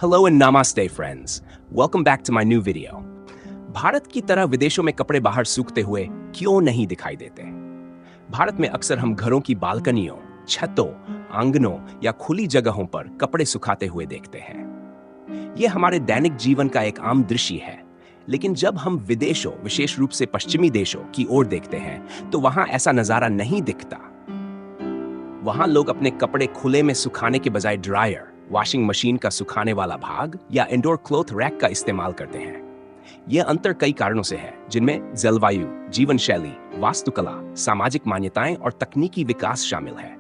Hello and namaste friends. Welcome back to my new video. Bharat की तरह विदेशों में कपड़े बाहर सूखते हुए क्यों नहीं दिखाई देते? भारत में अक्सर हम घरों की बालकनियों, छतों, आंगनों या खुली जगहों पर कपड़े सुखाते हुए देखते हैं। यह हमारे दैनिक जीवन का एक आम दृश्य है, लेकिन जब हम विदेशों, विशेष रूप से पश्चिमी देशों की ओर देखते हैं, तो वहां ऐसा नजारा नहीं दिखता। वहां लोग अपने कपड़े खुले में सुखाने के बजाय ड्रायर, वॉशिंग मशीन का सुखाने वाला भाग या इंडोर क्लॉथ रैक का इस्तेमाल करते हैं। यह अंतर कई कारणों से है, जिनमें जलवायु, जीवन शैली, वास्तुकला, सामाजिक मान्यताएं और तकनीकी विकास शामिल है।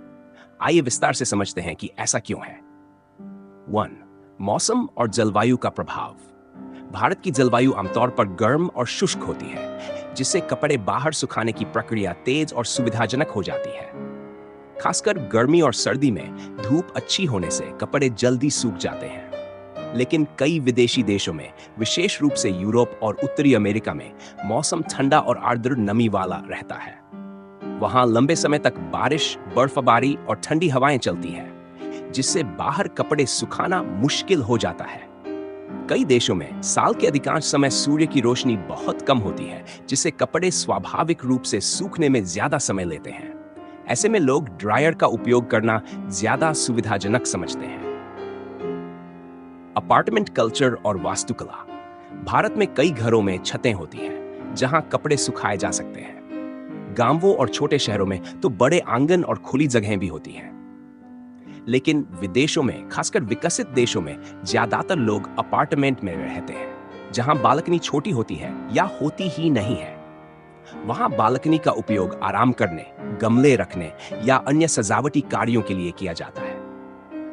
आइए विस्तार से समझते हैं कि ऐसा क्यों है। 1. मौसम और जलवायु का प्रभाव। भारत की जलवायु आमतौर पर गर्म और शुष्क होती है, जिससे कपड़े बाहर सुखाने की प्रक्रिया तेज और सुविधाजनक हो जाती है। खासकर गर्मी और सर्दी में धूप अच्छी होने से कपड़े जल्दी सूख जाते हैं। लेकिन कई विदेशी देशों में, विशेष रूप से यूरोप और उत्तरी अमेरिका में, मौसम ठंडा और आर्द्र नमी वाला रहता है। वहां लंबे समय तक बारिश, बर्फबारी और ठंडी हवाएं चलती हैं, जिससे बाहर कपड़े सुखाना मुश्किल हो जाता है। कई देशों में साल के अधिकांश समय सूर्य की रोशनी बहुत कम होती है, जिससे कपड़े स्वाभाविक रूप से सूखने में ज्यादा समय लेते हैं। ऐसे में लोग ड्रायर का उपयोग करना ज्यादा सुविधाजनक समझते हैं। अपार्टमेंट कल्चर और वास्तुकला। भारत में कई घरों में छतें होती हैं, जहां कपड़े सुखाए जा सकते हैं। गांवों और छोटे शहरों में तो बड़े आंगन और खुली जगहें भी होती हैं। लेकिन विदेशों में, खासकर विकसित देशों में, ज्यादातर लोग अपार्टमेंट में रहते हैं, जहां बालकनी छोटी होती है या होती ही नहीं है। वहां बालकनी का उपयोग आराम करने, गमले रखने या अन्य सजावटी कार्यों के लिए किया जाता है।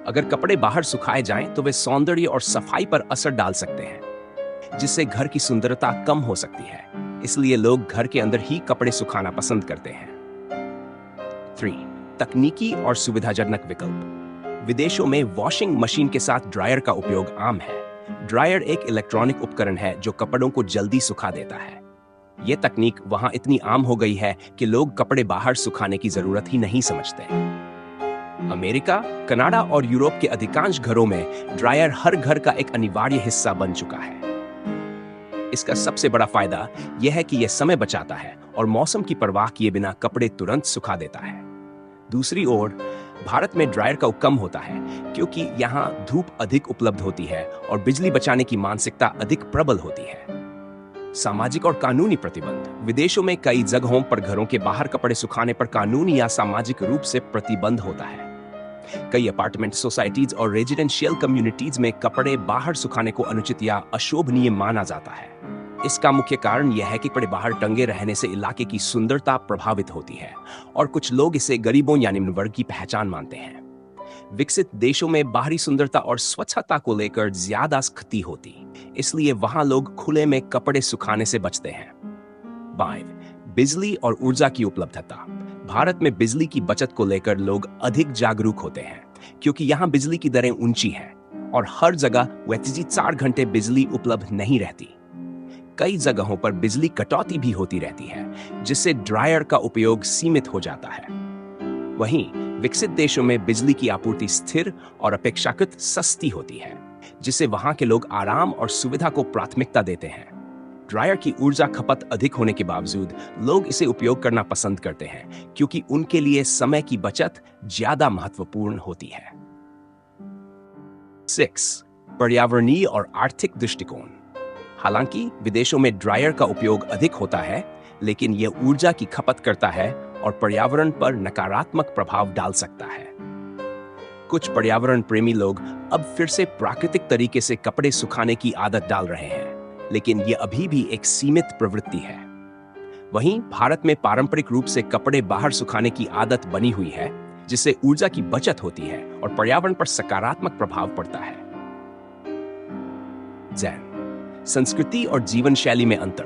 अगर कपड़े बाहर सुखाए जाएं, तो वे सौंदर्य और सफाई पर असर डाल सकते हैं, जिससे घर की सुंदरता कम हो सकती है। इसलिए लोग घर के अंदर ही कपड़े सुखाना पसंद करते हैं। 3. तकनीकी और सुविधाजनक विकल्प। विदेशों में वॉशिंग मशीन के साथ ड्रायर का उपयोग आम है। ड्रायर एक इलेक्ट्रॉनिक उपकरण है जो कपड़ों को जल्दी सुखा देता है। यह तकनीक वहां इतनी आम हो गई है कि लोग कपड़े बाहर सुखाने की जरूरत ही नहीं समझते। अमेरिका, कनाडा और यूरोप के अधिकांश घरों में ड्रायर हर घर का एक अनिवार्य हिस्सा बन चुका है। इसका सबसे बड़ा फायदा यह है कि यह समय बचाता है और मौसम की परवाह किए बिना कपड़े तुरंत सुखा देता है। दूसरी ओर, भारत में ड्रायर का कम होता है, क्योंकि यहाँ धूप अधिक उपलब्ध होती है और बिजली बचाने की मानसिकता अधिक प्रबल होती है। सामाजिक और कानूनी प्रतिबंध। विदेशों में कई जगहों पर घरों के बाहर कपड़े सुखाने पर कानूनी या सामाजिक रूप से प्रतिबंध होता है। कई अपार्टमेंट सोसाइटीज और रेजिडेंशियल कम्युनिटीज में कपड़े बाहर सुखाने को अनुचित या अशोभनीय माना जाता है। इसका मुख्य कारण यह है कि कपड़े बाहर टंगे रहने से इलाके की सुंदरता प्रभावित होती है और कुछ लोग इसे गरीबों या निम्न वर्ग की पहचान मानते हैं। विकसित देशों में बाहरी सुंदरता और स्वच्छता को लेकर ज्यादा सख्ती होती, इसलिए वहां लोग खुले में कपड़े सुखाने से बचते हैं। 5. बिजली और ऊर्जा की उपलब्धता। भारत में बिजली की बचत को लेकर लोग अधिक जागरूक होते हैं, क्योंकि यहाँ बिजली की दरें ऊंची हैं और हर जगह वैसे 4 घंटे बिजली उपलब्ध नहीं रहती। कई जगहों पर बिजली कटौती भी होती रहती है, जिससे ड्रायर का उपयोग सीमित हो जाता है। वहीं विकसित देशों में बिजली की आपूर्ति स्थिर और अपेक्षाकृत सस्ती होती है, जिससे वहां के लोग आराम और सुविधा को प्राथमिकता देते हैं। ड्रायर की ऊर्जा खपत अधिक होने के बावजूद लोग इसे उपयोग करना पसंद करते हैं, क्योंकि उनके लिए समय की बचत ज्यादा महत्वपूर्ण होती है। 6. पर्यावरणीय और आर्थिक दृष्टिकोण। हालांकि विदेशों में ड्रायर का उपयोग अधिक होता है, लेकिन यह ऊर्जा की खपत करता है और पर्यावरण पर नकारात्मक प्रभाव डाल सकता है। कुछ पर्यावरण प्रेमी लोग अब फिर से प्राकृतिक तरीके से कपड़े सुखाने की आदत डाल रहे हैं, लेकिन यह अभी भी एक सीमित प्रवृत्ति है। वहीं भारत में पारंपरिक रूप से कपड़े बाहर सुखाने की आदत बनी हुई है, जिससे ऊर्जा की बचत होती है और पर्यावरण पर सकारात्मक प्रभाव पड़ता है। संस्कृति और जीवन शैली में अंतर।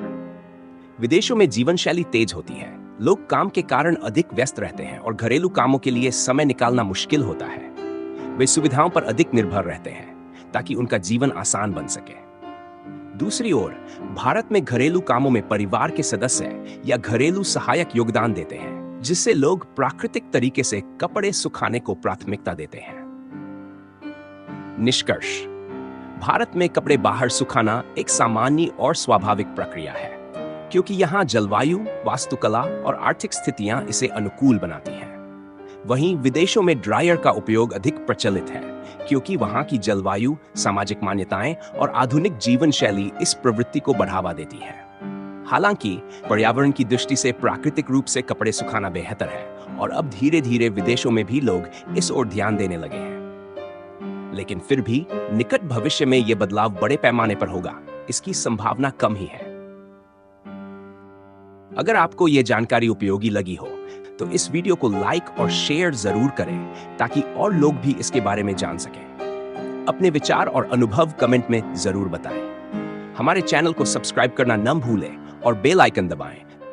विदेशों में जीवन शैली तेज होती है। लोग काम के कारण अधिक व्यस्त रहते हैं और घरेलू कामों के लिए समय निकालना मुश्किल होता है। वे सुविधाओं पर अधिक निर्भर रहते हैं, ताकि उनका जीवन आसान बन सके। दूसरी ओर, भारत में घरेलू कामों में परिवार के सदस्य या घरेलू सहायक योगदान देते हैं, जिससे लोग प्राकृतिक तरीके से कपड़े सुखाने को प्राथमिकता देते हैं। निष्कर्ष। भारत में कपड़े बाहर सुखाना एक सामान्य और स्वाभाविक प्रक्रिया है, क्योंकि यहाँ जलवायु, वास्तुकला और आर्थिक स्थितियां इसे अनुकूल बनाती हैं। वहीं विदेशों में ड्रायर का उपयोग अधिक प्रचलित है, क्योंकि वहाँ की जलवायु, सामाजिक मान्यताएं और आधुनिक जीवन शैली इस प्रवृत्ति को बढ़ावा देती है। हालांकि पर्यावरण की दृष्टि से प्राकृतिक रूप से कपड़े सुखाना बेहतर है और अब धीरे धीरे विदेशों में भी लोग इस ओर ध्यान देने लगे हैं। लेकिन फिर भी निकट भविष्य में यह बदलाव बड़े पैमाने पर होगा, इसकी संभावना कम ही है। अगर आपको यह जानकारी उपयोगी लगी हो तो इस वीडियो को लाइक और शेयर जरूर करें ताकि और लोग भी इसके बारे में जान सकें। अपने विचार और अनुभव कमेंट में जरूर बताएं। हमारे चैनल को सब्सक्राइब करना न भूलें और बेल आइकन दबाएं